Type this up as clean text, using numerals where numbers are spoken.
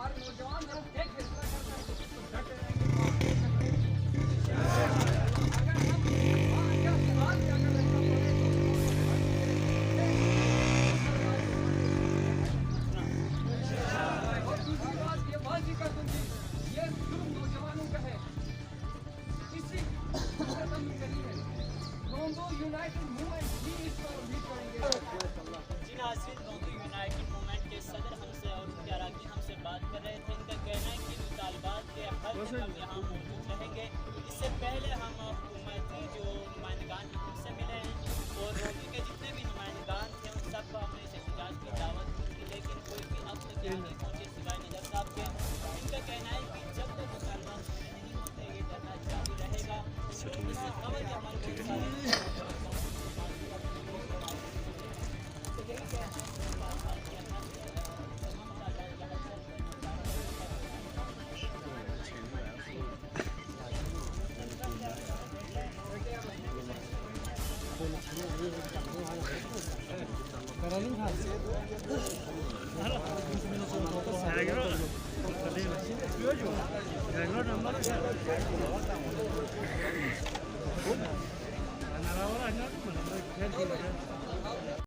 हमारे नौजवान जब एक फैसला करते हैं तो उसको डट रहेंगे और आगे तक अगर हम अगर सवाल भी अगर ऐसा पड़े तो और दूसरी बात ये वाजी कर दूंगी, ये जुर्म नौजवानों का है, इसी खत्म करी है। रोंदो यूनाइटेड मूवमेंट भी इस पर लीड करेंगे। जी नाज़रीन, रोंदो यूनाइटेड मूवमेंट के सदर हमसे और उनके अराकीन हमसे बात कर रहे थे। इनका कहना है कि मुतालबात के हल तक हम यहाँ मौजूद रहेंगे। इससे पहले हम हुकूमती जो नुमाइंदगान हैं उनसे मिले हैं और रोंदो के जितने भी नुमाइंदगान थे उन सबको हमने इस एहतजाज की दावत दी थी, लेकिन कोई भी अब तक यहाँ नहीं पहुँचे सिवाय नजर साहब के। इनका कहना है कि जब तक मुतालबात पूरे नहीं होते ये धरना जारी रहेगा। इससे खबर के हमारे बहुत सारे